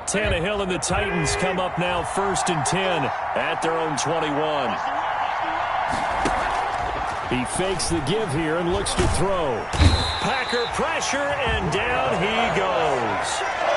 Tannehill and the Titans come up now 1st and 10 at their own 21. He fakes the give here and looks to throw. Packer pressure, and down he goes.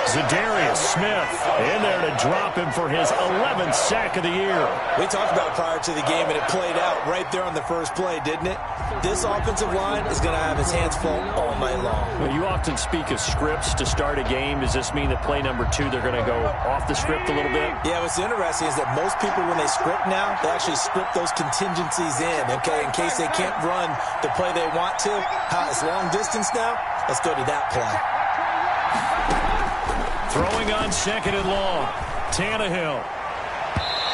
Za'Darius Smith in there to drop him for his 11th sack of the year. We talked about it prior to the game, and it played out right there on the first play, didn't it? This offensive line is going to have its hands full all night long. Well, you often speak of scripts to start a game. Does this mean that play number 2, they're going to go off the script a little bit? Yeah, what's interesting is that most people, when they script now, they actually script those contingencies in, okay, in case they can't run the play they want to. It's long distance now. Let's go to that play. Throwing on 2nd and long. Tannehill.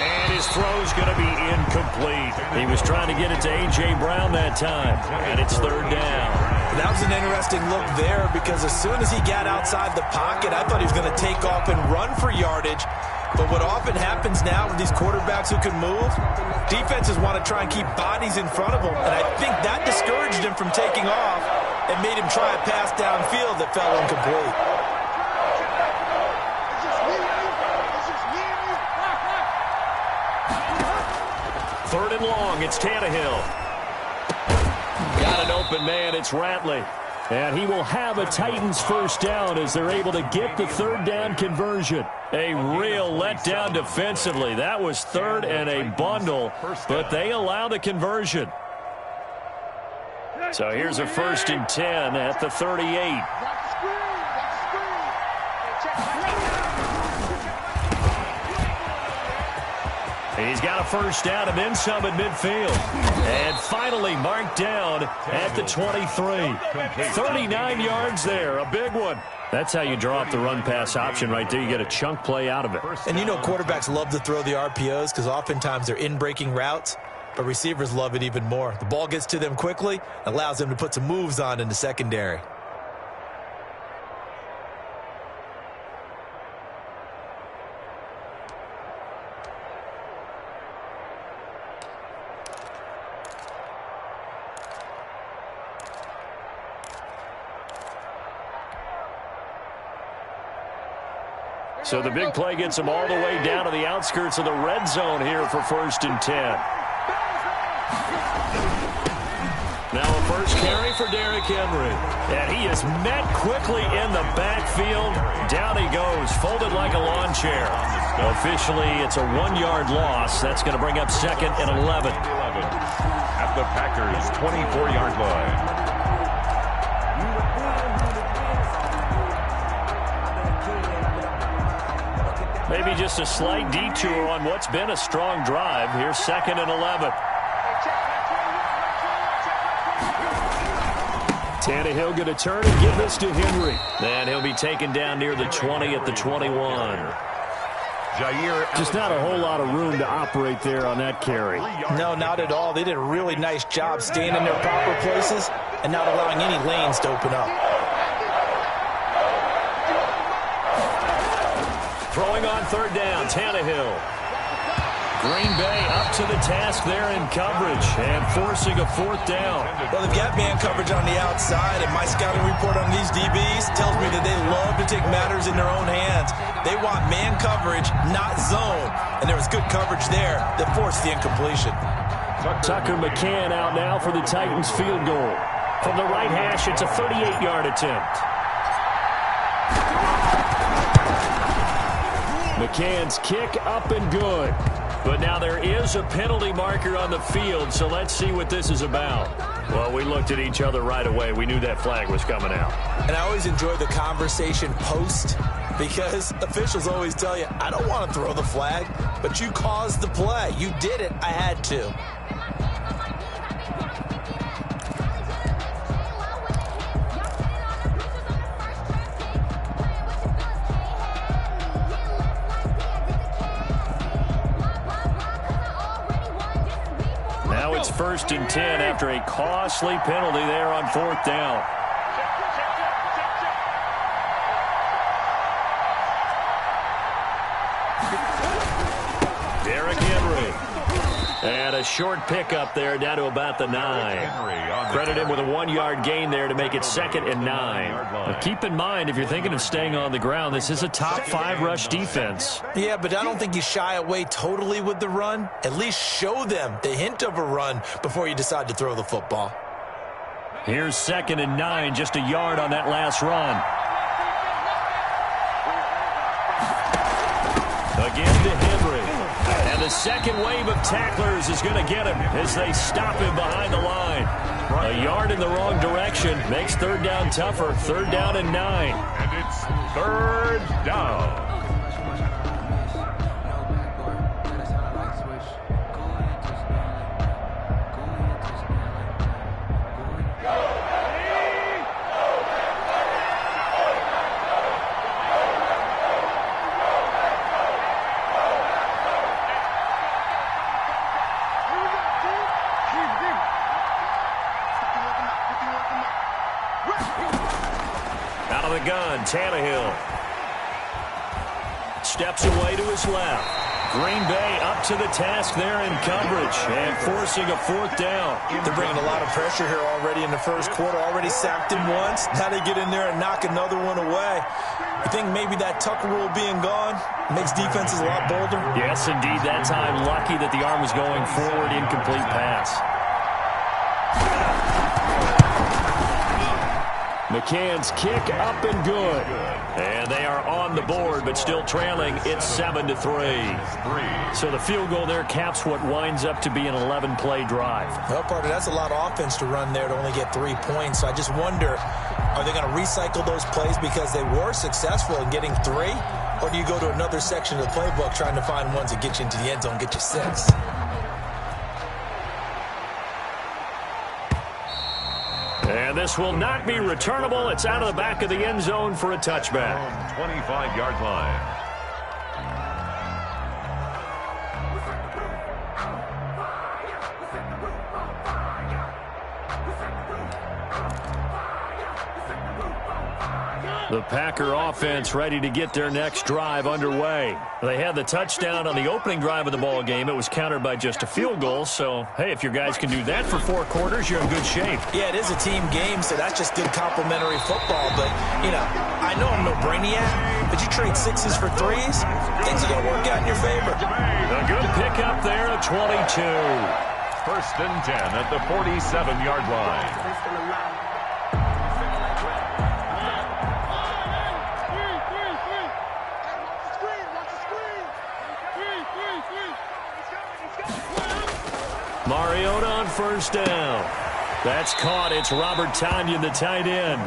And his throw's going to be incomplete. He was trying to get it to A.J. Brown that time. And it's 3rd down. That was an interesting look there because as soon as he got outside the pocket, I thought he was going to take off and run for yardage. But what often happens now with these quarterbacks who can move, defenses want to try and keep bodies in front of them. And I think that discouraged him from taking off and made him try a pass downfield that fell incomplete. Third and long, it's Tannehill. Got an open man, it's Ratley. And he will have a Titans first down as they're able to get the 3rd down conversion. A real letdown defensively. That was 3rd and a bundle, but they allow the conversion. So here's a 1st and 10 at the 38. He's got a first down and then some at midfield. And finally marked down at the 23. 39 yards there, a big one. That's how you draw up the run-pass option right there. You get a chunk play out of it. And you know quarterbacks love to throw the RPOs because oftentimes they're in-breaking routes, but receivers love it even more. The ball gets to them quickly, allows them to put some moves on in the secondary. So the big play gets them all the way down to the outskirts of the red zone here for 1st and 10. Now a first carry for Derrick Henry. And he is met quickly in the backfield. Down he goes, folded like a lawn chair. Officially, it's a 1-yard loss. That's going to bring up 2nd and 11. At the Packers' 24-yard line. Maybe just a slight detour on what's been a strong drive. Here's 2nd and 11. Tannehill going to turn and give this to Henry. And he'll be taken down near the 20 at the 21. Just not a whole lot of room to operate there on that carry. No, not at all. They did a really nice job staying in their proper places and not allowing any lanes to open up. Throwing on 3rd down, Tannehill. Green Bay up to the task there in coverage and forcing a 4th down. Well, they've got man coverage on the outside, and my scouting report on these DBs tells me that they love to take matters in their own hands. They want man coverage, not zone. And there was good coverage there that forced the incompletion. Tucker McCann out now for the Titans field goal. From the right hash, it's a 38-yard attempt. McCann's kick up and good. But now there is a penalty marker on the field, so let's see what this is about. Well, we looked at each other right away. We knew that flag was coming out. And I always enjoy the conversation post because officials always tell you, I don't want to throw the flag, but you caused the play. You did it. I had to. It's 1st and 10 after a costly penalty there on 4th down. Derrick Henry. And a short pickup there down to about the 9. Credit him with a 1-yard gain there to make it 2nd and 9. But keep in mind, if you're thinking of staying on the ground, this is a top 5 rush defense. Yeah, but I don't think you shy away totally with the run. At least show them the hint of a run before you decide to throw the football. Here's 2nd and 9, just a yard on that last run. Again to Henry. And the second wave of tacklers is going to get him as they stop him behind the line. A yard in the wrong direction makes 3rd down tougher. 3rd down and 9. And it's 3rd down. Out of the gun, Tannehill. Steps away to his left. Green Bay up to the task there in coverage and forcing a 4th down. They're bringing a lot of pressure here already in the first quarter. Already sacked him once. Now they get in there and knock another one away. You think maybe that Tucker rule being gone makes defenses a lot bolder? Yes, indeed. That time, lucky that the arm was going forward, incomplete pass. McCann's kick up and good. And they are on the board, but still trailing. It's 7-3. So the field goal there caps what winds up to be an 11-play drive. Well, Parker, that's a lot of offense to run there to only get 3 points. So I just wonder, are they going to recycle those plays because they were successful in getting 3? Or do you go to another section of the playbook trying to find ones that get you into the end zone, get you 6? And this will not be returnable. It's out of the back of the end zone for a touchback. 25-yard line. The Packer offense ready to get their next drive underway. They had the touchdown on the opening drive of the ball game. It was countered by just a field goal. So, hey, if your guys can do that for 4 quarters, you're in good shape. Yeah, it is a team game, so that's just good complimentary football. But, you know, I know I'm no brainiac, but you trade 6s for 3s, things are going to work out in your favor. A good pickup there at 22. 1st and 10 at the 47-yard line. Mariota on 1st down. That's caught. It's Robert Tonyan, the tight end.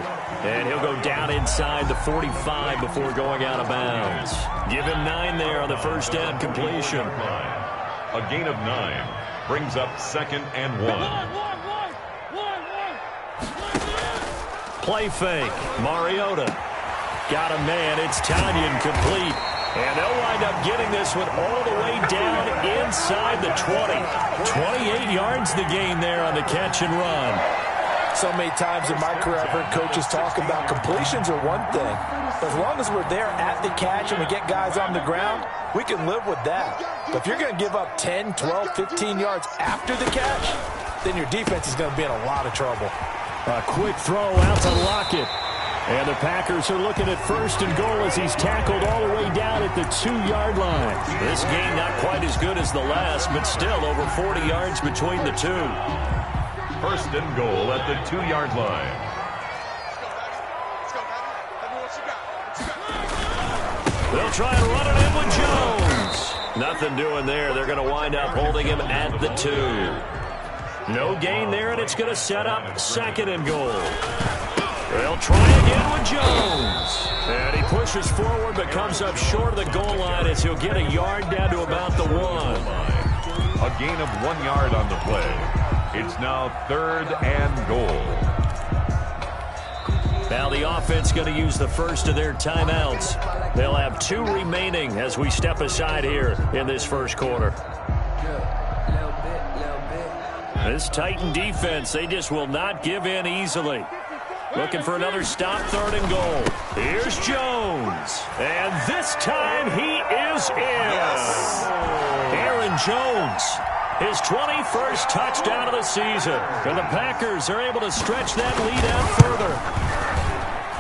And he'll go down inside the 45 before going out of bounds. Give him 9 there on the 1st down completion. A gain of 9 brings up 2nd and 1. Play fake. Mariota. Got a man. It's Tonyan complete. And they'll wind up getting this one all the way down inside the 20. 28 yards the gain there on the catch and run. So many times in my career I've heard coaches talk about completions are one thing. But as long as we're there at the catch and we get guys on the ground, we can live with that. But if you're going to give up 10, 12, 15 yards after the catch, then your defense is going to be in a lot of trouble. A quick throw out to Lockett. And the Packers are looking at 1st and goal as he's tackled all the way down at the 2-yard line. This game not quite as good as the last, but still over 40 yards between the two. 1st and goal at the 2-yard line. They'll try and run it in with Jones. Nothing doing there. They're going to wind up holding him at the 2. No gain there, and it's going to set up 2nd and goal. They'll try again with Jones. And he pushes forward but comes up short of the goal line as he'll get a yard down to about the 1. A gain of 1 yard on the play. It's now 3rd and goal. Now the offense going to use the first of their timeouts. They'll have 2 remaining as we step aside here in this first quarter. This Titan defense, they just will not give in easily. Looking for another stop, 3rd and goal. Here's Jones. And this time he is in. Aaron Jones. his 21st touchdown of the season. And the Packers are able to stretch that lead out further.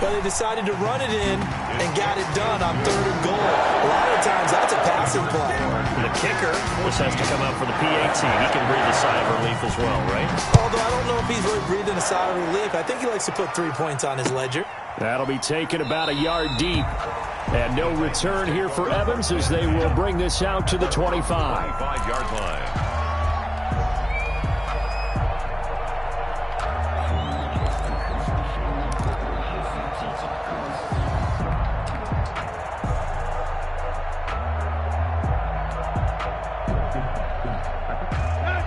Well, they decided to run it in and got it done on 3rd and goal. A lot of times, that's a passing play. The kicker just has to come out for the PAT. He can breathe a sigh of relief as well, right? Although I don't know if he's really breathing a sigh of relief. I think he likes to put 3 points on his ledger. That'll be taken about a yard deep. And no return here for Evans as they will bring this out to the 25. 25-yard line.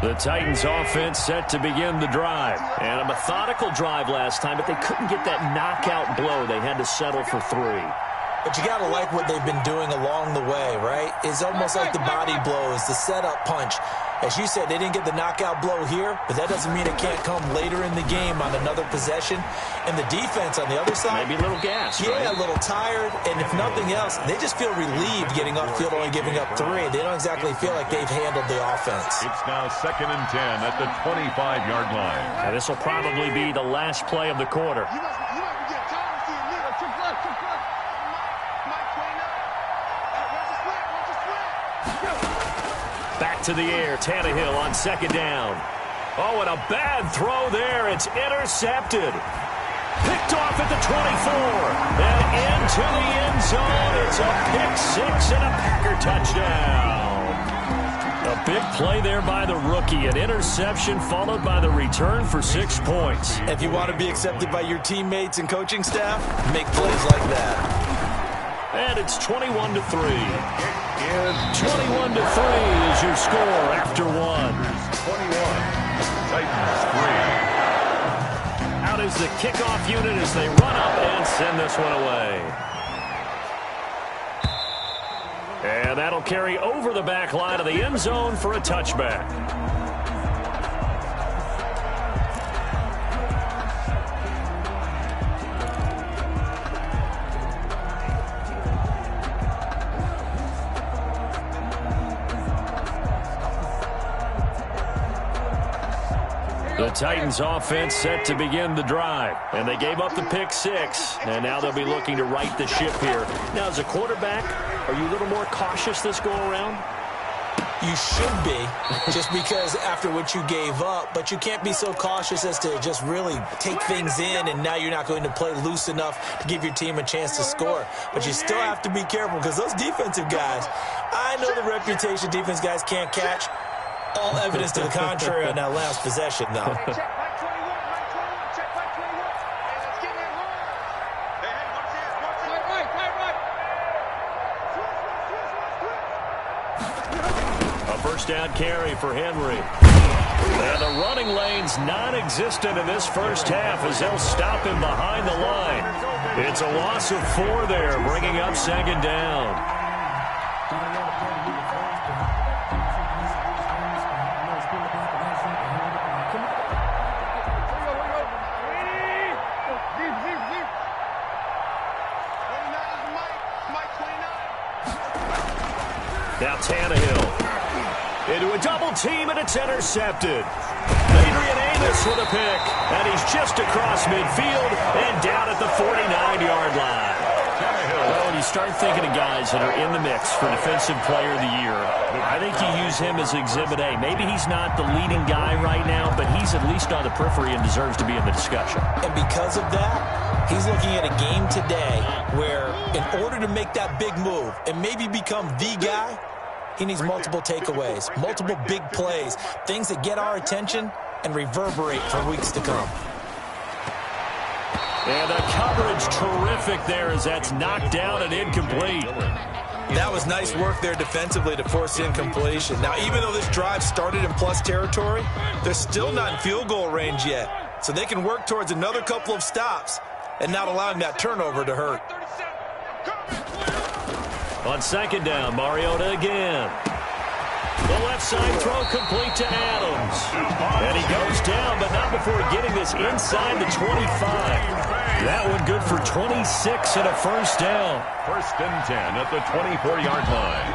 The Titans offense set to begin the drive. And a methodical drive last time, but they couldn't get that knockout blow. They had to settle for 3. But you got to like what they've been doing along the way, right? It's almost like the body blows, the setup punch. As you said, they didn't get the knockout blow here, but that doesn't mean it can't come later in the game on another possession. And the defense on the other side, maybe a little gas, yeah, right? A little tired. And if nothing else, they just feel relieved getting upfield, only giving up 3. They don't exactly feel like they've handled the offense. It's now 2nd and 10 at the 25-yard line. And this will probably be the last play of the quarter. Back to the air, Tannehill on 2nd down. Oh, and a bad throw there. It's intercepted. Picked off at the 24. And into the end zone. It's a pick 6 and a Packer touchdown. A big play there by the rookie. An interception followed by the return for 6 points. If you want to be accepted by your teammates and coaching staff, make plays like that. And it's 21-3. 21-3 is your score after 1. 21. Titans 3. Out is the kickoff unit as they run up and send this one away. And that'll carry over the back line of the end zone for a touchback. The Titans offense set to begin the drive, and they gave up the pick 6, and now they'll be looking to right the ship here. Now, as a quarterback, are you a little more cautious this go-around? You should be, just because after what you gave up, but you can't be so cautious as to just really take things in, and now you're not going to play loose enough to give your team a chance to score. But you still have to be careful, because those defensive guys, I know the reputation defense guys can't catch. All evidence to the contrary on that last possession, though. A first down carry for Henry. And the running lane's non-existent in this first half as they'll stop him behind the line. It's a loss of 4 there, bringing up 2nd down. Now Tannehill into a double team, and it's intercepted. Adrian Amos with a pick, and he's just across midfield and down at the 49-yard line. Well, when you start thinking of guys that are in the mix for Defensive Player of the Year, I think you use him as Exhibit A. Maybe he's not the leading guy right now, but he's at least on the periphery and deserves to be in the discussion. And because of that, he's looking at a game today where in order to make that big move and maybe become the guy, he needs multiple takeaways, multiple big plays, things that get our attention and reverberate for weeks to come. And the coverage terrific there as that's knocked down and incomplete. That was nice work there defensively to force incompletion. Now, even though this drive started in plus territory, they're still not in field goal range yet. So they can work towards another couple of stops and not allowing that turnover to hurt. On 2nd down, Mariota again. The left side throw complete to Adams. And he goes down, but not before getting this inside the 25. That one good for 26 and a first down. 1st and 10 at the 24-yard line.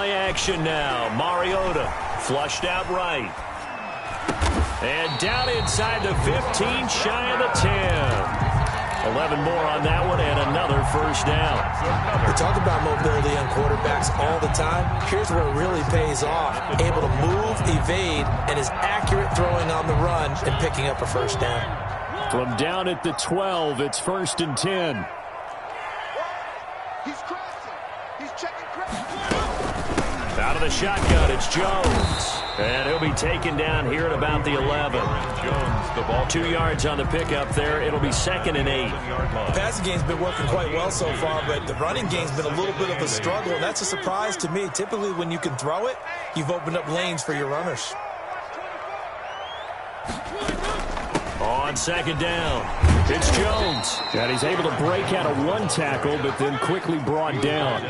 play action now. Mariota flushed out right. And down inside the 15, shy of the 10. 11 more on that one and another first down. We talk about mobility on quarterbacks all the time. Here's where it really pays off. Able to move, evade, and is accurate throwing on the run and picking up a first down. From down at the 12, it's 1st and 10. He's crossing. He's checking crossing. Out of the shotgun, it's Jones. And he'll be taken down here at about the 11. Jones, the ball. 2 yards on the pickup there. It'll be 2nd and 8. The passing game's been working quite well so far, but the running game's been a little bit of a struggle, and that's a surprise to me. Typically, when you can throw it, you've opened up lanes for your runners. On 2nd down, it's Jones. And he's able to break out of 1 tackle, but then quickly brought down.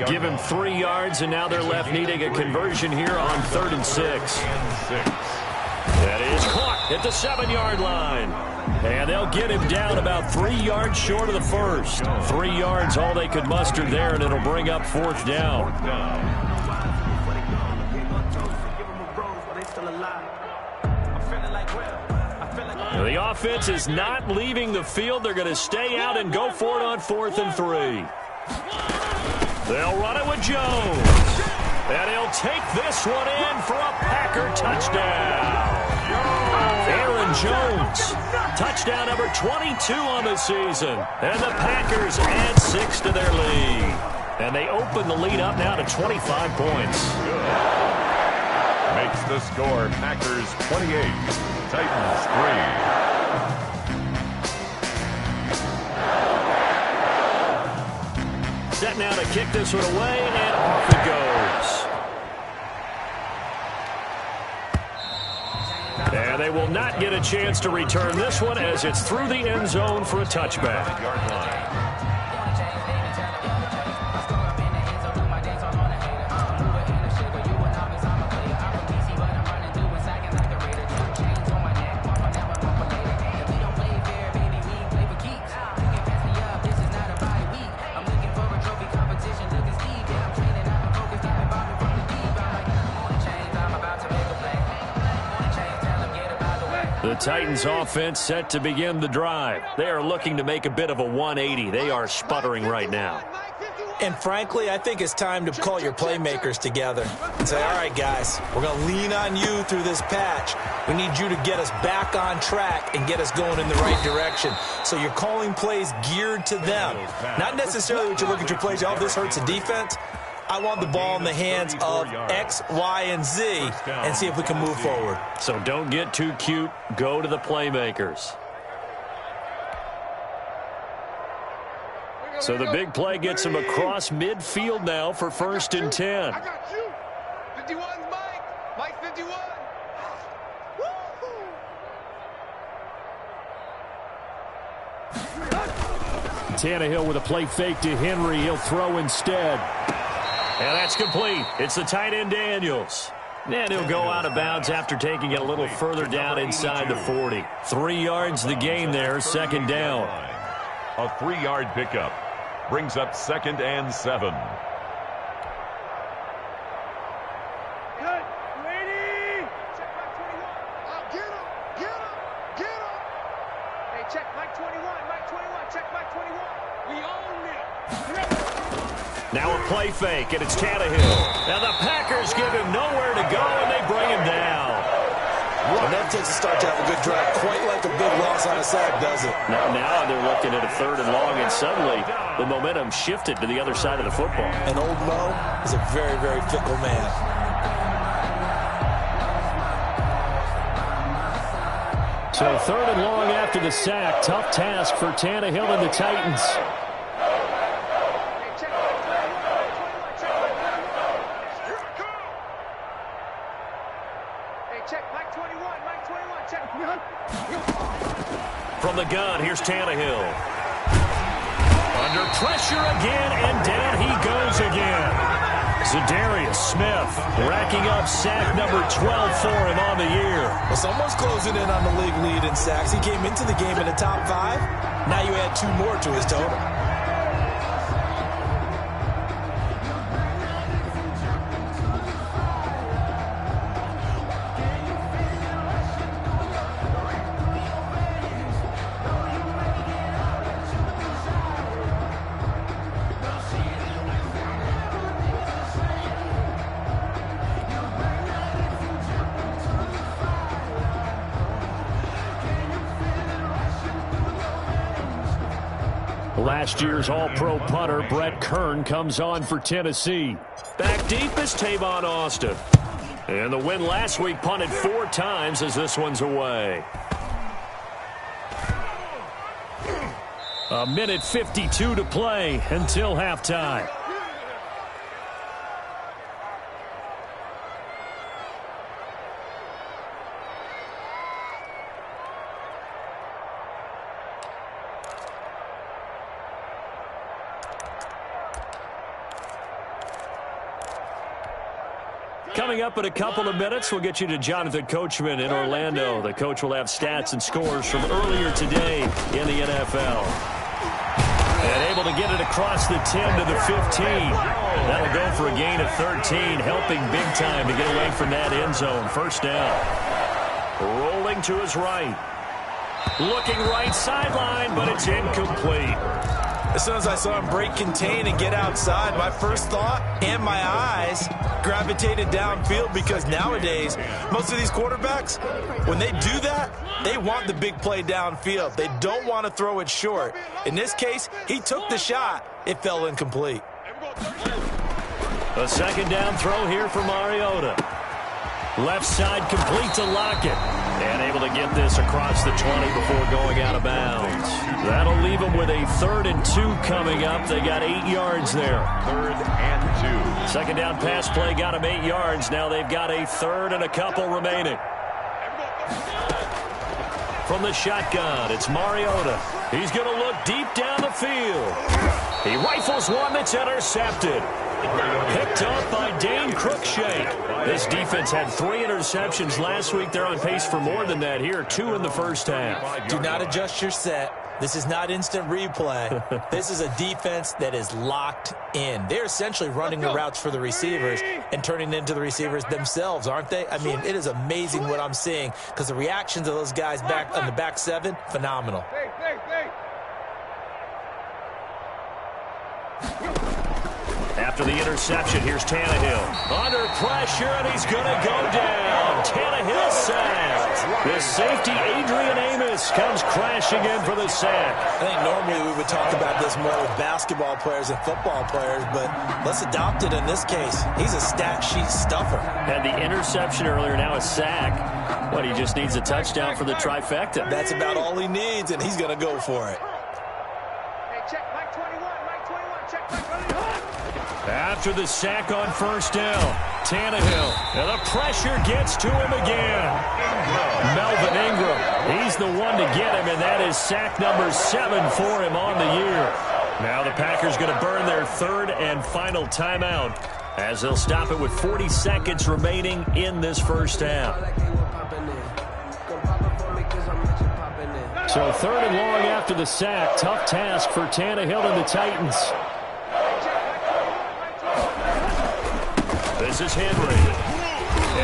Give him 3 yards, and now they're left needing a conversion here on 3rd and 6. That is caught at the 7-yard line. And they'll get him down about 3 yards short of the first. 3 yards, all they could muster there, and it'll bring up 4th down. The offense is not leaving the field. They're going to stay out and go for it on 4th and 3. They'll run it with Jones. And he'll take this one in for a Packer touchdown. Aaron Jones, touchdown number 22 on the season. And the Packers add 6 to their lead. And they open the lead up now to 25 points. Makes the score Packers 28, Titans 3. Set now to kick this one away, and off it goes. And they will not get a chance to return this one as it's through the end zone for a touchback. The Titans offense set to begin the drive. They are looking to make a bit of a 180. They are sputtering right now. And frankly, I think it's time to call your playmakers together and say, all right, guys, we're going to lean on you through this patch. We need you to get us back on track and get us going in the right direction. So you're calling plays geared to them. Not necessarily what you look at your plays, oh, this hurts the defense. I want the ball in the hands of X, Y, and Z and see if we can move forward. So don't get too cute. Go to the playmakers. So the big play gets him across midfield now for 1st and 10. I got you. 51's Mike. Mike 51. Tannehill with a play fake to Henry. He'll throw instead. And that's complete. It's the tight end Daniels. And he'll go out of bounds after taking it a little further down inside the 40. 3 yards the gain there, 2nd down. A 3-yard pickup brings up 2nd and 7. Good. Ready. Check Mike 21. Oh, get him. Get him. Get him. Hey, check Mike 21. Mike 21. Check Mike 21. We own it. Now a play fake, and it's Tannehill. Now the Packers give him nowhere to go, and they bring him down. And that takes a start to have a good drive. Quite like a big loss on a sack, does it? Now they're looking at a 3rd and long, and suddenly the momentum shifted to the other side of the football. And old Mo is a very, very fickle man. So 3rd and long after the sack. Tough task for Tannehill and the Titans. From the gun, here's Tannehill. Under pressure again, and down he goes again. Za'Darius Smith racking up sack number 12 for him on the year. Well, someone's closing in on the league lead in sacks. He came into the game in the top 5. Now you add 2 more to his total. Last year's All-Pro punter Brett Kern comes on for Tennessee. Back deep is Tavon Austin. And the win last week punted 4 times as this one's away. A minute 52 to play until halftime. Coming up in a couple of minutes, we'll get you to Jonathan Coachman in Orlando. The coach will have stats and scores from earlier today in the NFL. And able to get it across the 10 to the 15. That'll go for a gain of 13, helping big time to get away from that end zone. First down. Rolling to his right. Looking right sideline, but it's incomplete. As soon as I saw him break contain and get outside, my first thought and my eyes gravitated downfield, because nowadays, most of these quarterbacks, when they do that, they want the big play downfield. They don't want to throw it short. In this case, he took the shot. It fell incomplete. A second down throw here for Mariota. Left side complete to Lockett. And able to get this across the 20 before going out of bounds. That'll leave them with a 3rd and 2 coming up. They got 8 yards there. 3rd and 2. Second down pass play got them 8 yards. Now they've got a 3rd and a couple remaining. From the shotgun, it's Mariota. He's going to look deep down the field. He rifles one that's intercepted. Picked up by Dane Cruikshank. This defense had 3 interceptions last week. They're on pace for more than that here. 2 in the first half. Do not adjust your set. This is not instant replay. This is a defense that is locked in. They're essentially running the routes for the receivers and turning into the receivers themselves, aren't they? I mean, it is amazing what I'm seeing, because the reactions of those guys back on the back 7, phenomenal. After the interception, here's Tannehill. Under pressure, and he's going to go down. Tannehill sacked. The safety, Adrian Amos, comes crashing in for the sack. I think normally we would talk about this more with basketball players and football players, but let's adopt it in this case. He's a stat sheet stuffer. Had the interception earlier, now a sack. But he just needs a touchdown for the trifecta. That's about all he needs, and he's going to go for it. Hey, check Mike 21, Mike 21, check Mike 21. After the sack on first down, Tannehill, and the pressure gets to him again. Melvin Ingram, he's the one to get him, and that is sack number 7 for him on the year. Now the Packers going to burn their 3rd and final timeout as they'll stop it with 40 seconds remaining in this first half. So 3rd and long after the sack. Tough task for Tannehill and the Titans. This is Henry.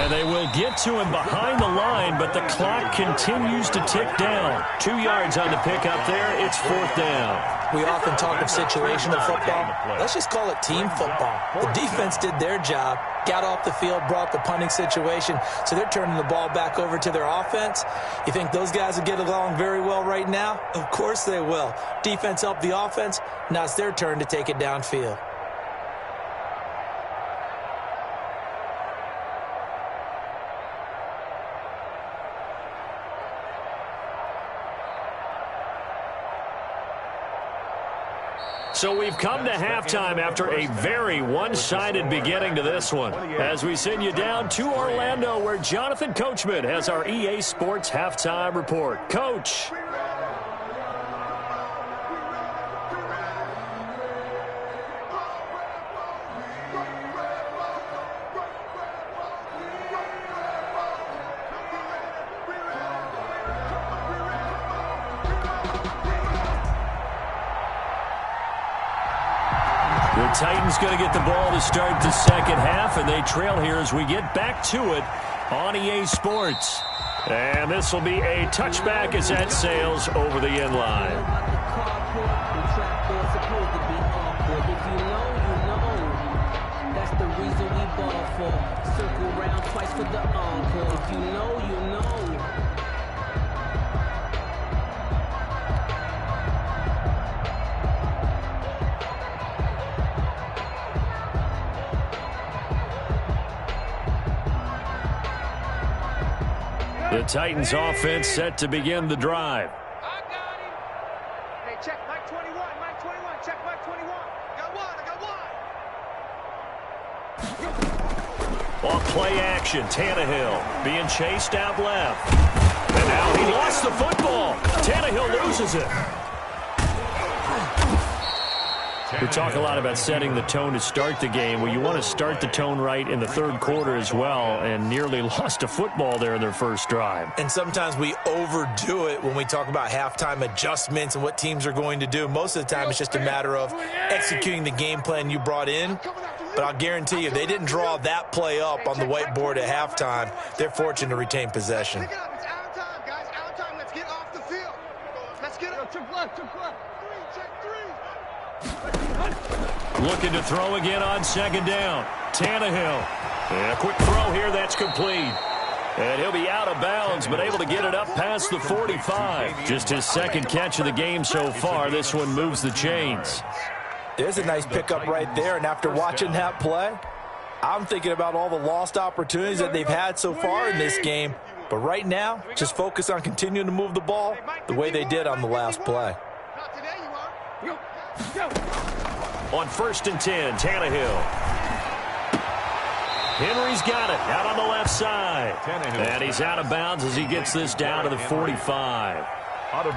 And they will get to him behind the line, but the clock continues to tick down. 2 yards on the pickup there. It's 4th down. We often talk of situational football. Let's just call it team football. The defense did their job, got off the field, brought the punting situation, so they're turning the ball back over to their offense. You think those guys will get along very well right now? Of course they will. Defense helped the offense. Now it's their turn to take it downfield. So we've come to halftime after a very one-sided beginning to this one. As we send you down to Orlando, where Jonathan Coachman has our EA Sports Halftime Report. Coach. The Titans going to get the ball to start the second half, and they trail here as we get back to it on EA Sports. And this will be a touchback as that sails over the end line. That's the reason we ball for. Circle round twice for the encore. If you know, you know. The Titans offense set to begin the drive. I got him. Hey, check Mike 21. Mike 21. Check Mike 21. Got one. I got one. Off play action. Tannehill being chased out left. And now he lost the football. Tannehill loses it. We talk a lot about setting the tone to start the game. Well, you want to start the tone right in the third quarter as well, and nearly lost a football there in their first drive. And sometimes we overdo it when we talk about halftime adjustments and what teams are going to do. Most of the time, it's just a matter of executing the game plan you brought in. But I'll guarantee you, they didn't draw that play up on the whiteboard at halftime. They're fortunate to retain possession. Pick it up. It's out of time, guys. Out of time. Let's get off the field. Let's get up. Check left. Check left. Check three. Looking to throw again on second down. Tannehill. And a quick throw here. That's complete. And he'll be out of bounds, but able to get it up past the 45. Just his second catch of the game so far. This one moves the chains. There's a nice pickup right there, and after watching that play, I'm thinking about all the lost opportunities that they've had so far in this game. But right now, just focus on continuing to move the ball the way they did on the last play. Not today, you are. On 1st and 10, Tannehill. Henry's got it out on the left side. And he's out of bounds as he gets this down to the 45.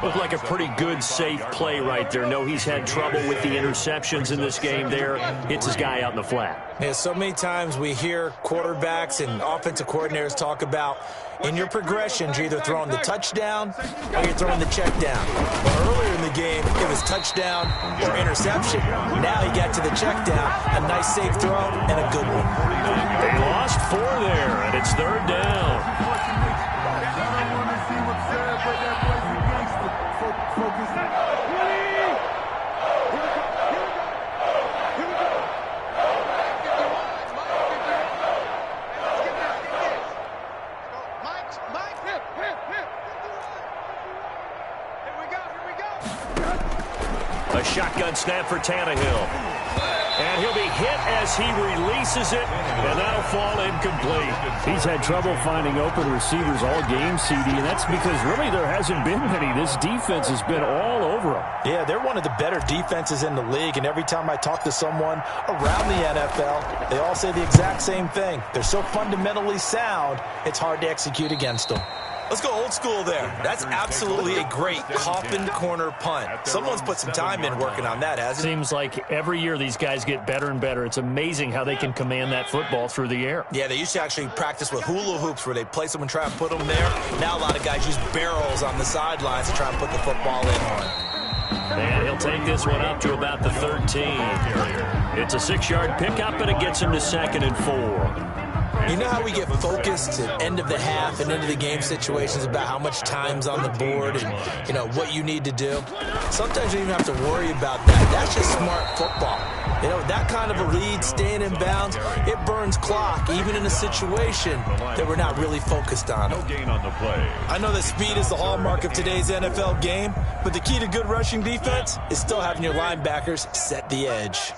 Looked like a pretty good, safe play right there. No, he's had trouble with the interceptions in this game there. Hits his guy out in the flat. Yeah, so many times we hear quarterbacks and offensive coordinators talk about in your progressions, you're either throwing the touchdown or you're throwing the check down. But earlier in the game, it was touchdown or interception. Now he got to the check down, a nice safe throw, and a good one. They lost 4 there, and it's 3rd down. A shotgun snap for Tannehill. And he'll be hit as he releases it, and that'll fall incomplete. He's had trouble finding open receivers all game, CD, and that's because really there hasn't been many. This defense has been all over him. Yeah, they're one of the better defenses in the league, and every time I talk to someone around the NFL, they all say the exact same thing. They're so fundamentally sound, it's hard to execute against them. Let's go old school there. That's absolutely a great coffin corner punt. Someone's put some time in working on that, hasn't it? Seems like every year these guys get better and better. It's amazing how they can command that football through the air. Yeah, they used to actually practice with hula hoops where they place them and try and put them there. Now a lot of guys use barrels on the sidelines to try and put the football in on. And he'll take this one up to about the 13. It's a 6-yard pickup, and it gets him to 2nd and 4. You know how we get focused at end of the half and into the game situations about how much time's on the board and, you know, what you need to do? Sometimes you don't even have to worry about that. That's just smart football. You know, that kind of a lead, staying in bounds, it burns clock, even in a situation that we're not really focused on. No gain on the play. I know that speed is the hallmark of today's NFL game, but the key to good rushing defense is still having your linebackers set the edge.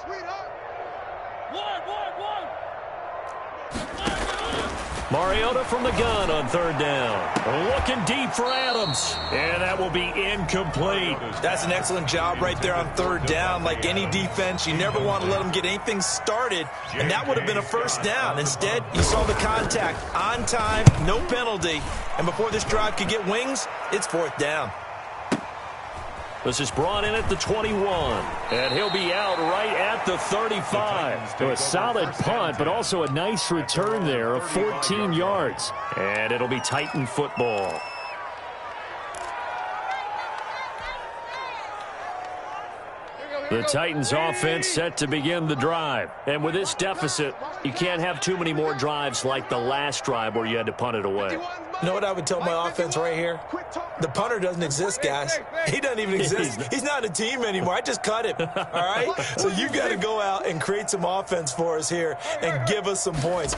Mariota from the gun on 3rd down. Looking deep for Adams. And that will be incomplete. That's an excellent job right there on 3rd down. Like any defense, you never want to let them get anything started. And that would have been a 1st down. Instead, you saw the contact on time, no penalty. And before this drive could get wings, it's 4th down. This is brought in at the 21, and he'll be out right at the 35. So a solid punt, but also a nice return there of 14 yards. And it'll be Titan football. The Titans offense set to begin the drive. And with this deficit, you can't have too many more drives like the last drive where you had to punt it away. You know what I would tell my offense right here? The punter doesn't exist, guys. He doesn't even exist. He's not a team anymore. I just cut him, all right? So you got to go out and create some offense for us here and give us some points.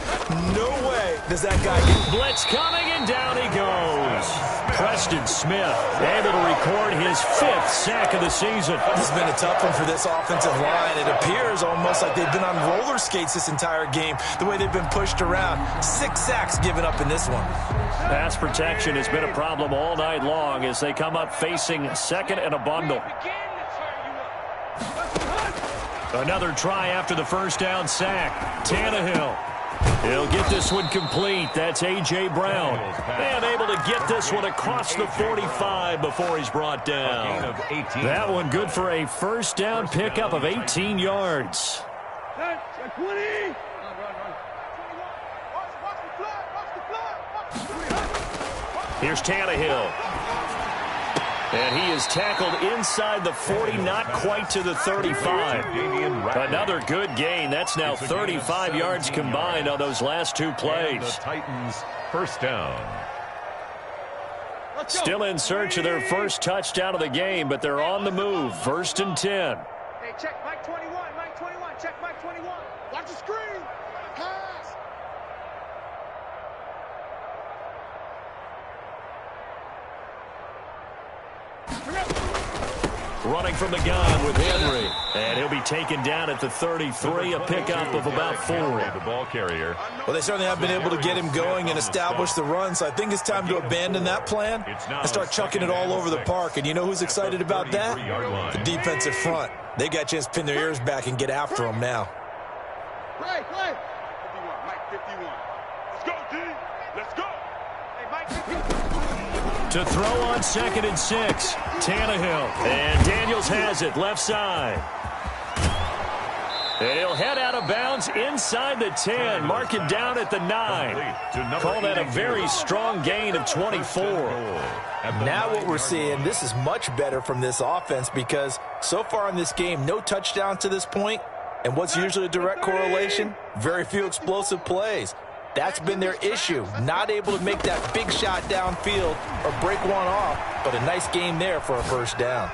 No way does that guy get... Blitz coming, and down he goes. Preston Smith able to record his 5th sack of the season. This has been a tough one for this offensive line. It appears almost like they've been on roller skates this entire game, the way they've been pushed around. 6 sacks given up in this one. Pass protection has been a problem all night long as they come up facing second and a bundle. Another try after the first down sack. Tannehill. He'll get this one complete. That's A.J. Brown. And able to get this one across the 45 before he's brought down. That one good for a first down pickup of 18 yards. Here's Tannehill. And he is tackled inside the 40, not quite to the 35. Another good gain. That's now 35 yards combined on those last 2 plays. The Titans first down. Still in search of their first touchdown of the game, but they're on the move. 1st and 10. Hey, check Mike 21, Mike 21, check Mike 21. Watch the screen. Pass. Running from the gun with Henry. And he'll be taken down at the 33, a pickup of about 4. The ball carrier. Well, they certainly have been able to get him going and establish the run, so I think it's time to abandon that plan and start chucking it all over the park. And you know who's excited about that? The defensive front. They got a chance to pin their ears back and get after him now. Play. 51, Mike 51. Let's go, D. Let's go. Hey, Mike 51. To throw on 2nd and 6. Tannehill. And Daniels has it left side. And he'll head out of bounds inside the 10. Mark it down at the 9. Call that a very strong gain of 24. Now what we're seeing, this is much better from this offense because so far in this game, no touchdowns to this point. And what's usually a direct correlation? Very few explosive plays. That's been their issue, not able to make that big shot downfield or break one off, but a nice game there for a first down.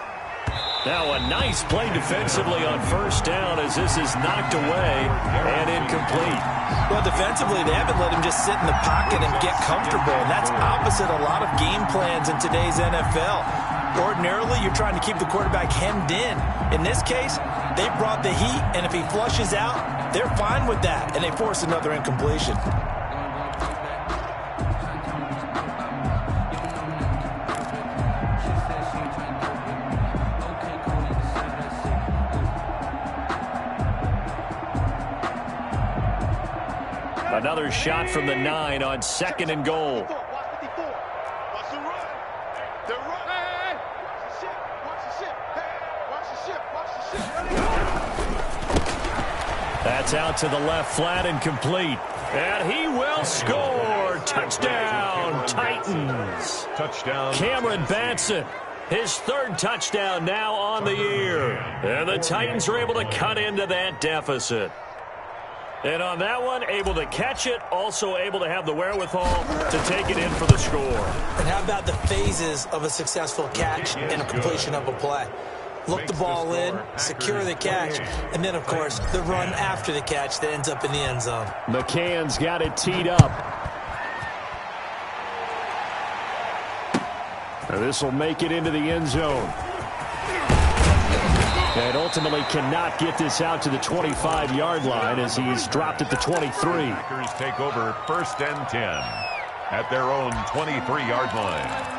Now a nice play defensively on first down as this is knocked away and incomplete. Well, defensively, they haven't let him just sit in the pocket and get comfortable, and that's opposite a lot of game plans in today's NFL. Ordinarily, you're trying to keep the quarterback hemmed in. In this case, they brought the heat, and if he flushes out, they're fine with that, and they force another incompletion. Another shot from the 9 on 2nd and goal. Watch the run. The run. Hey. Watch the ship. Hey. Watch the ship. That's out to the left flat and complete. And he will score. Touchdown, Titans. Touchdown. Cameron Batson. His 3rd touchdown now on the year. And the Titans are able to cut into that deficit. And on that one, able to catch it, also able to have the wherewithal to take it in for the score. And how about the phases of a successful catch and a completion of a play? Look the ball in, secure the catch, and then, of course, the run after the catch that ends up in the end zone. McCann's got it teed up. This will make it into the end zone. And ultimately cannot get this out to the 25-yard line as he's dropped at the 23. Packers take over 1st and 10 at their own 23-yard line.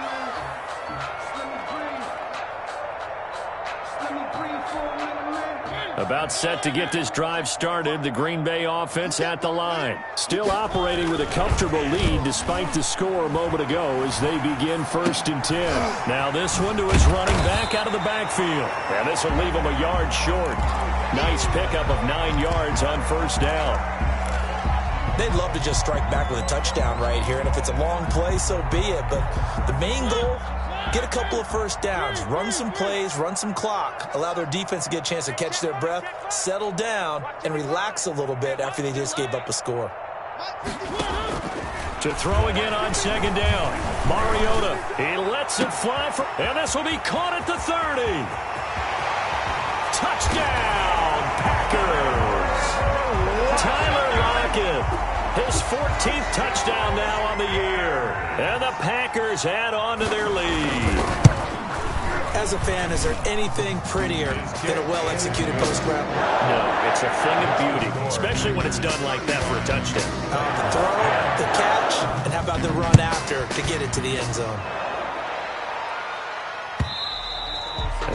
About set to get this drive started, the Green Bay offense at the line. Still operating with a comfortable lead despite the score a moment ago as they begin 1st and 10. Now this one to his running back out of the backfield. And this will leave him a yard short. Nice pickup of 9 yards on first down. They'd love to just strike back with a touchdown right here, and if it's a long play, so be it. But the main goal, get a couple of first downs, run some plays, run some clock, allow their defense to get a chance to catch their breath, settle down, and relax a little bit after they just gave up a score. To throw again on 2nd down. Mariota, he lets it fly, and this will be caught at the 30. Touchdown, Packers. Tyler Lockett His 14th touchdown now on the year. And the Packers add on to their lead. As a fan, is there anything prettier than a well-executed post-grab? No, it's a thing of beauty, especially when it's done like that for a touchdown. The throw, the catch, and how about the run after to get it to the end zone?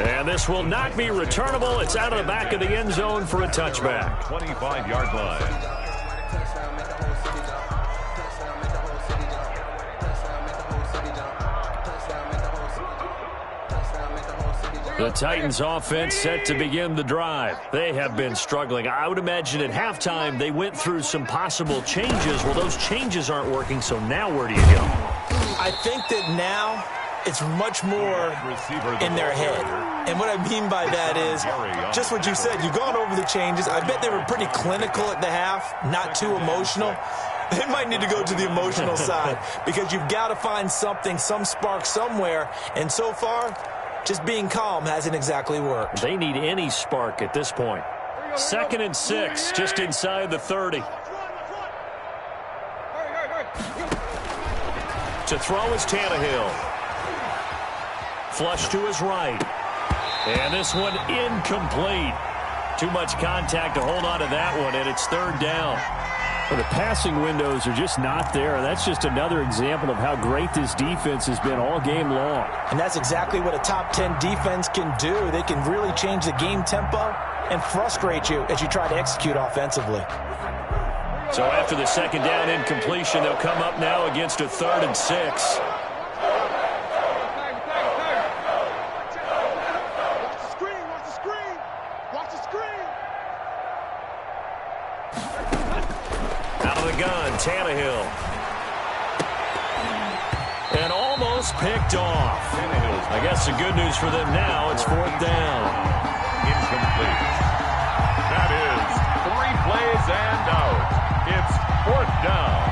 And this will not be returnable. It's out of the back of the end zone for a touchback. 25-yard line. The Titans offense set to begin the drive. They have been struggling. I would imagine at halftime they went through some possible changes. Well, those changes aren't working, so now where do you go? I think that now it's much more in their head. And what I mean by that is just what you said. You've gone over the changes. I bet they were pretty clinical at the half, not too emotional. They might need to go to the emotional side because you've got to find something, some spark somewhere. And so far, just being calm hasn't exactly worked. They need any spark at this point. 2nd and 6, just inside the 30. To throw is Tannehill. Flush to his right. And this one incomplete. Too much contact to hold on to that one, and it's 3rd down. Well, the passing windows are just not there. That's just another example of how great this defense has been all game long. And that's exactly what a top 10 defense can do. They can really change the game tempo and frustrate you as you try to execute offensively. So after the 2nd down incompletion, they'll come up now against a 3rd and 6. Tannehill. And almost picked off. I guess the good news for them now, it's 4th down. Incomplete. That is 3 plays and out. It's 4th down.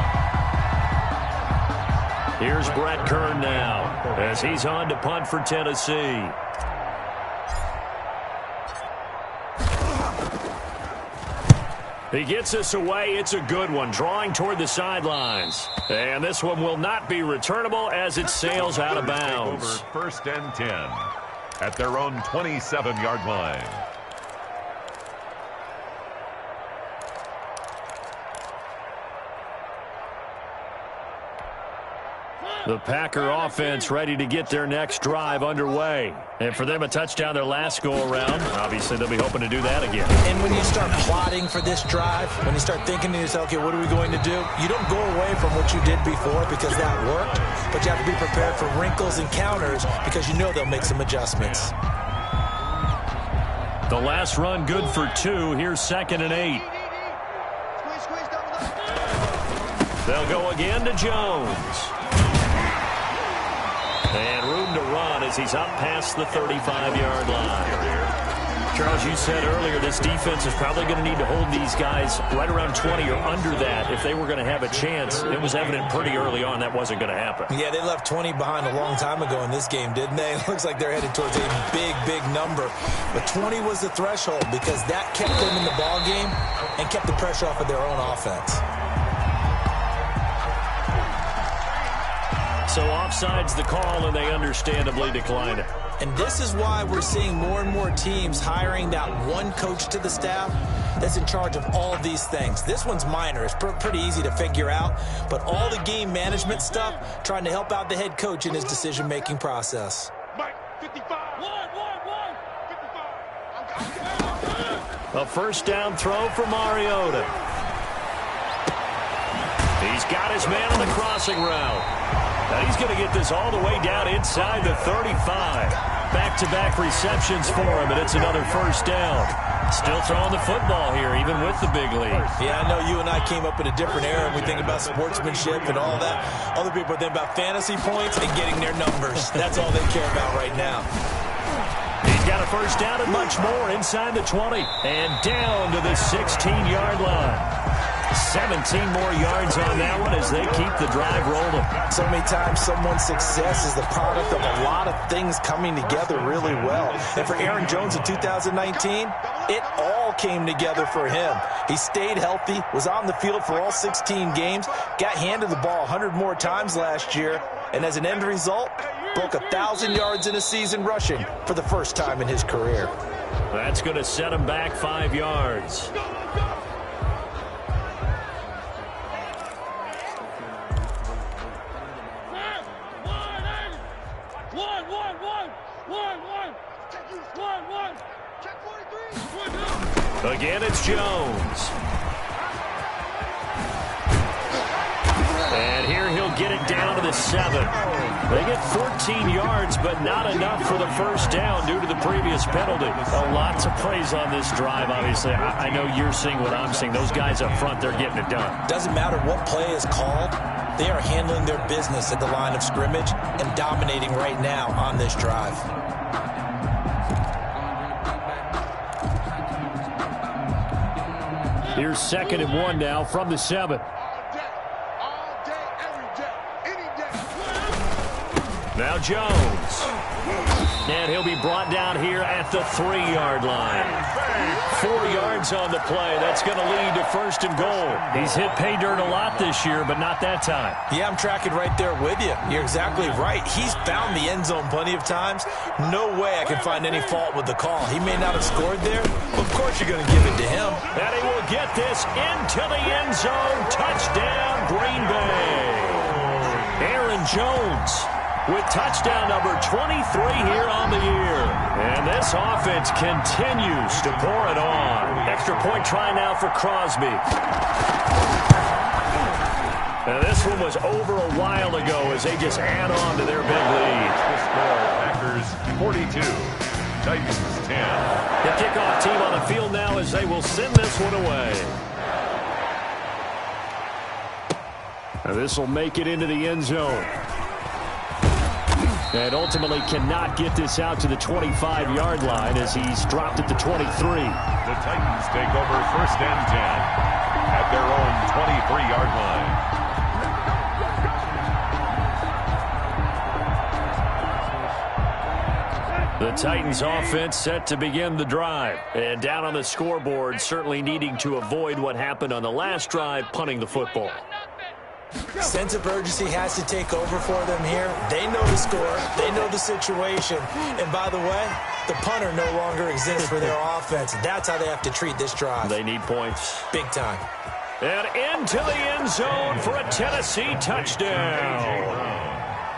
Here's Brett Kern now as he's on to punt for Tennessee. He gets us away. It's a good one, drawing toward the sidelines. And this one will not be returnable as it sails out of bounds. Over 1st and 10 at their own 27-yard line. The Packer offense ready to get their next drive underway. And for them, a touchdown their last go-around. Obviously, they'll be hoping to do that again. And when you start plotting for this drive, when you start thinking to yourself, okay, what are we going to do? You don't go away from what you did before because that worked, but you have to be prepared for wrinkles and counters because you know they'll make some adjustments. The last run good for 2. Here's 2nd and 8. They'll go again to Jones. And room to run as he's up past the 35-yard line. Charles, you said earlier this defense is probably going to need to hold these guys right around 20 or under that if they were going to have a chance. It was evident pretty early on that wasn't going to happen. Yeah, they left 20 behind a long time ago in this game, didn't they? It looks like they're headed towards a big, big number. But 20 was the threshold because that kept them in the ball game and kept the pressure off of their own offense. So offside's the call, and they understandably declined it. And this is why we're seeing more and more teams hiring that one coach to the staff that's in charge of all of these things. This one's minor. It's pretty easy to figure out. But all the game management stuff, trying to help out the head coach in his decision-making process. Mike, 55. A 1st down throw for Mariota. He's got his man on the crossing route. Now he's going to get this all the way down inside the 35. Back-to-back receptions for him, and it's another 1st down. Still throwing the football here, even with the big lead. Yeah, I know you and I came up in a different era, and we think about sportsmanship and all that. Other people think about fantasy points and getting their numbers. That's all they care about right now. He's got a 1st down and much more inside the 20. And down to the 16-yard line. 17 more yards on that one as they keep the drive rolling. So many times someone's success is the product of a lot of things coming together really well. And for Aaron Jones in 2019, it all came together for him. He stayed healthy, was on the field for all 16 games, got handed the ball 100 more times last year, and as an end result, broke 1,000 yards in a season rushing for the first time in his career. That's going to set him back 5 yards. Again, it's Jones. And here he'll get it down to the 7. They get 14 yards, but not enough for the first down due to the previous penalty. Lots of praise on this drive, obviously. I know you're seeing what I'm seeing. Those guys up front, they're getting it done. Doesn't matter what play is called. They are handling their business at the line of scrimmage and dominating right now on this drive. Here's 2nd and 1 now from the 7. Now Jones. And he'll be brought down here at the 3-yard line. 4 yards on the play. That's going to lead to 1st and goal. He's hit pay dirt a lot this year, but not that time. Yeah, I'm tracking right there with you. You're exactly right. He's found the end zone plenty of times. No way I can find any fault with the call. He may not have scored there, but of course you're going to give it to him. And he will get this into the end zone. Touchdown, Green Bay. Aaron Jones with touchdown number 23 here on the year. And this offense continues to pour it on. Extra point try now for Crosby. Now this one was over a while ago as they just add on to their big lead. Packers 42, Titans 10. The kickoff team on the field now as they will send this one away. Now this will make it into the end zone. And ultimately cannot get this out to the 25-yard line as he's dropped at the 23. The Titans take over 1st and 10 at their own 23-yard line. The Titans offense set to begin the drive. And down on the scoreboard, certainly needing to avoid what happened on the last drive, punting the football. Sense of urgency has to take over for them here. They know the score. They know the situation. And by the way, the punter no longer exists for their offense. That's how they have to treat this drive. They need points. Big time. And into the end zone for a Tennessee touchdown.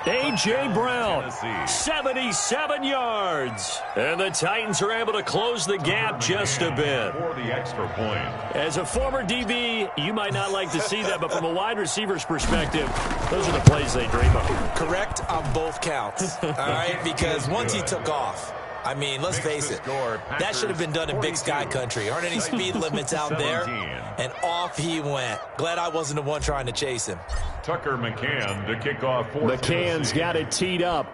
A.J. Brown, 77 yards. And the Titans are able to close the gap just a bit. For the extra point. As a former DB, you might not like to see that, but from a wide receiver's perspective, those are the plays they dream of. Correct on both counts, all right? Because once he took off, I mean, let's face it, that should have been done in Big Sky Country. Aren't any speed limits out there? And off he went. Glad I wasn't the one trying to chase him. Tucker McCann to kick off for McCann's got it teed up.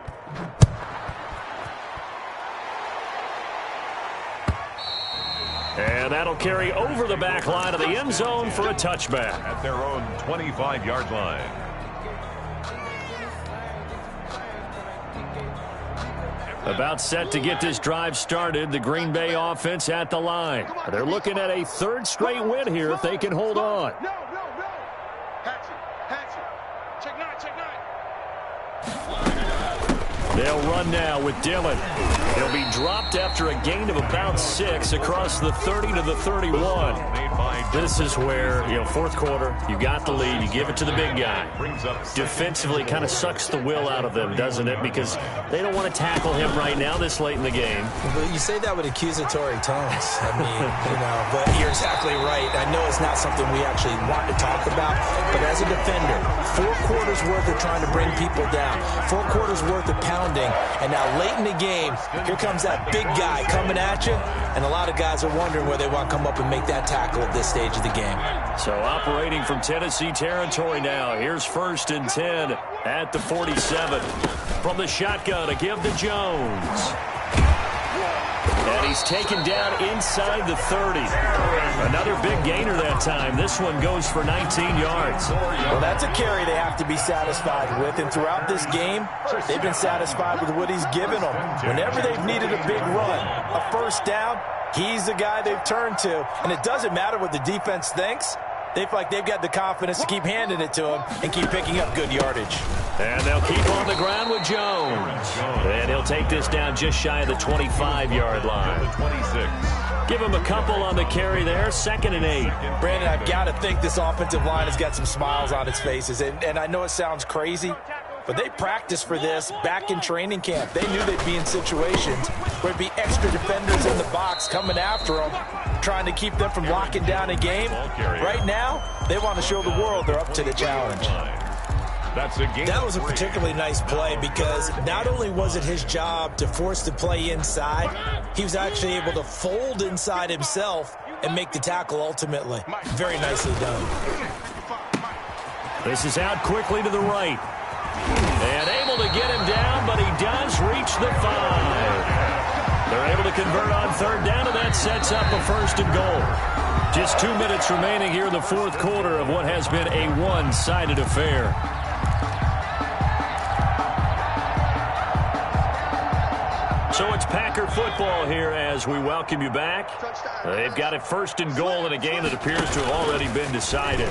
And that'll carry over the back line of the end zone for a touchback. At their own 25-yard line. About set to get this drive started, the Green Bay offense at the line. They're looking at a 3rd straight win here if they can hold on. No. Hatchet. Check 9. They'll run now with Dillon. He'll be dropped after a gain of about 6 across the 30 to the 31. This is where, fourth quarter, you got the lead, you give it to the big guy. Defensively kind of sucks the will out of them, doesn't it? Because they don't want to tackle him right now this late in the game. But you say that with accusatory tones. I mean, but you're exactly right. I know it's not something we actually want to talk about, but as a defender, 4 quarters worth of trying to bring people down, 4 quarters worth of pounding, and now late in the game, here comes that big guy coming at you, and a lot of guys are wondering where they want to come up and make that tackle at this stage of the game. So operating from Tennessee territory now, here's 1st and 10 at the 47. From the shotgun, a give to Jones. And he's taken down inside the 30. Another big gainer that time. This one goes for 19 yards. Well, that's a carry they have to be satisfied with. And throughout this game, they've been satisfied with what he's given them. Whenever they've needed a big run, a first down, he's the guy they've turned to. And it doesn't matter what the defense thinks. They feel like they've got the confidence to keep handing it to him and keep picking up good yardage. And they'll keep on the ground with Jones. And he'll take this down just shy of the 25-yard line. 26. Give him a couple on the carry there, 2nd and 8. Brandon, I've got to think this offensive line has got some smiles on its faces. And I know it sounds crazy, but they practiced for this back in training camp. They knew they'd be in situations where there'd be extra defenders in the box coming after them, trying to keep them from locking down a game. Right now, they want to show the world they're up to the challenge. That was a particularly nice play because not only was it his job to force the play inside, he was actually able to fold inside himself and make the tackle ultimately. Very nicely done. This is out quickly to the right. And able to get him down, but he does reach the 5. They're able to convert on 3rd down, and that sets up a 1st and goal. Just 2 minutes remaining here in the 4th quarter of what has been a one-sided affair. So it's Packer football here as we welcome you back. They've got a 1st and goal in a game that appears to have already been decided.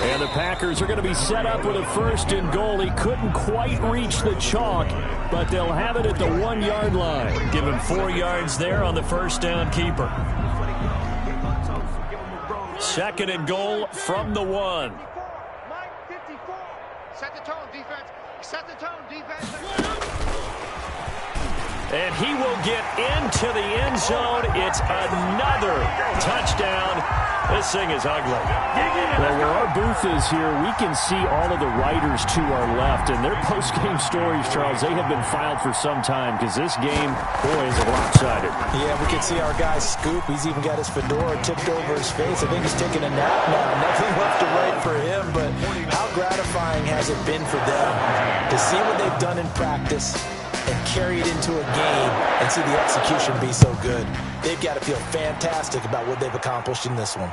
And the Packers are going to be set up with a 1st and goal. He couldn't quite reach the chalk, but they'll have it at the 1-yard line. Give him 4 yards there on the 1st down keeper. 2nd and goal from the 1. Set the tone, defense. Set the tone, defense. And he will get into the end zone. It's another touchdown. This thing is ugly. Well, where our booth is here, we can see all of the writers to our left. And their post-game stories, Charles, they have been filed for some time because this game, boy, is lopsided. Yeah, we can see our guy Scoop. He's even got his fedora tipped over his face. I think he's taking a nap now. Nothing left to write for him, but how gratifying has it been for them to see what they've done in practice and carry it into a game and see the execution be so good. They've got to feel fantastic about what they've accomplished in this one.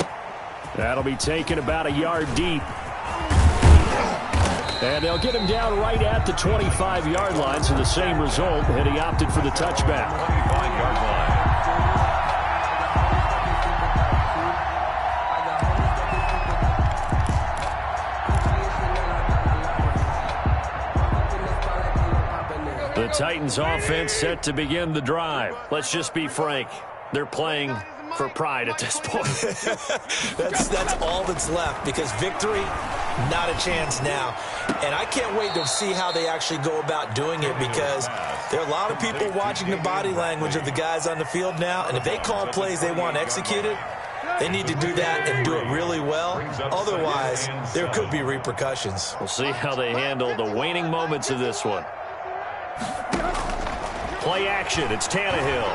That'll be taken about a yard deep. And they'll get him down right at the 25-yard line, so the same result, and he opted for the touchback. 25-yard line. The Titans offense set to begin the drive. Let's just be frank. They're playing for pride at this point. that's all that's left because victory, not a chance now. And I can't wait to see how they actually go about doing it because there are a lot of people watching the body language of the guys on the field now. And if they call plays they want executed, they need to do that and do it really well. Otherwise, there could be repercussions. We'll see how they handle the waning moments of this one. Play action. It's Tannehill.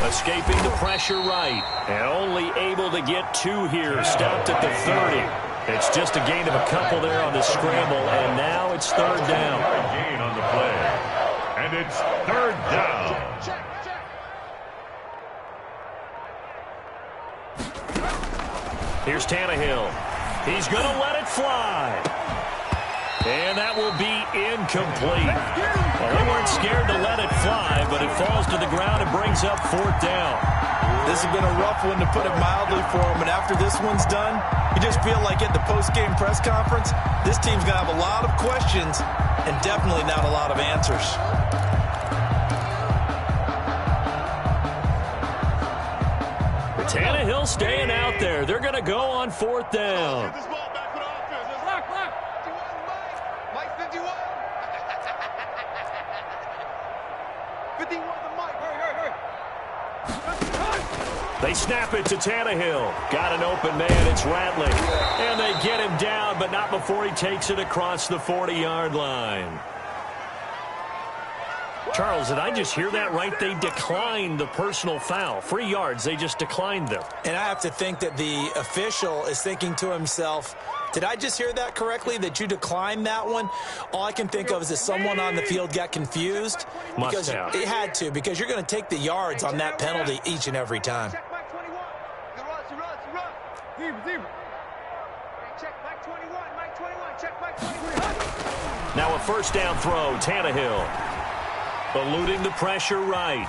Escaping the pressure right. And only able to get 2 here. Stopped at the 30. It's just a gain of a couple there on the scramble. And now it's 3rd down. Gain on the play. And it's 3rd down. Here's Tannehill. He's going to let it fly. And that will be incomplete. Well, they weren't scared to let it fly, but it falls to the ground and brings up 4th down. This has been a rough one to put it mildly for them, and after this one's done, you just feel like at the post-game press conference, this team's going to have a lot of questions and definitely not a lot of answers. Tannehill staying out there. They're going to go on 4th down. They snap it to Tannehill. Got an open man. It's Ratley. And they get him down, but not before he takes it across the 40-yard line. Charles, did I just hear that right? They declined the personal foul. 3 yards, they just declined them. And I have to think that the official is thinking to himself, Did I just hear that correctly, that you declined that one? All I can think of is that someone on the field got confused. Must have. It had to, because you're going to take the yards on that penalty each and every time. Check Mike 21. Zero. Hey, check Mike 21. Mike 21. Check Mike 21. Now a first down throw, Tannehill. Eluding the pressure right.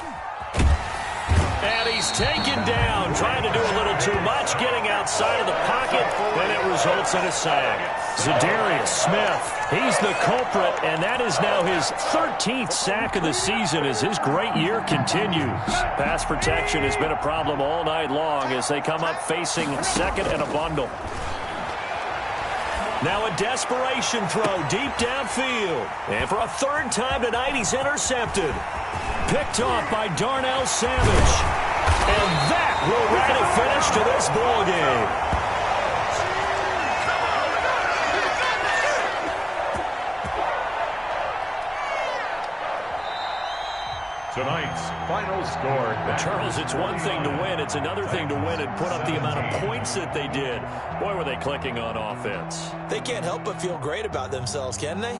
And he's taken down, trying to do a little too much, getting outside of the pocket, and it results in a sack. Za'Darius Smith, he's the culprit, and that is now his 13th sack of the season as his great year continues. Pass protection has been a problem all night long as they come up facing second and a bundle. Now a desperation throw deep downfield. And for a third time tonight, he's intercepted. Picked off by Darnell Savage. And that will write a finish to this ball game. Tonight's final score. Charles, it's one thing to win. It's another thing to win and put up the amount of points that they did. Boy, were they clicking on offense. They can't help but feel great about themselves, can they?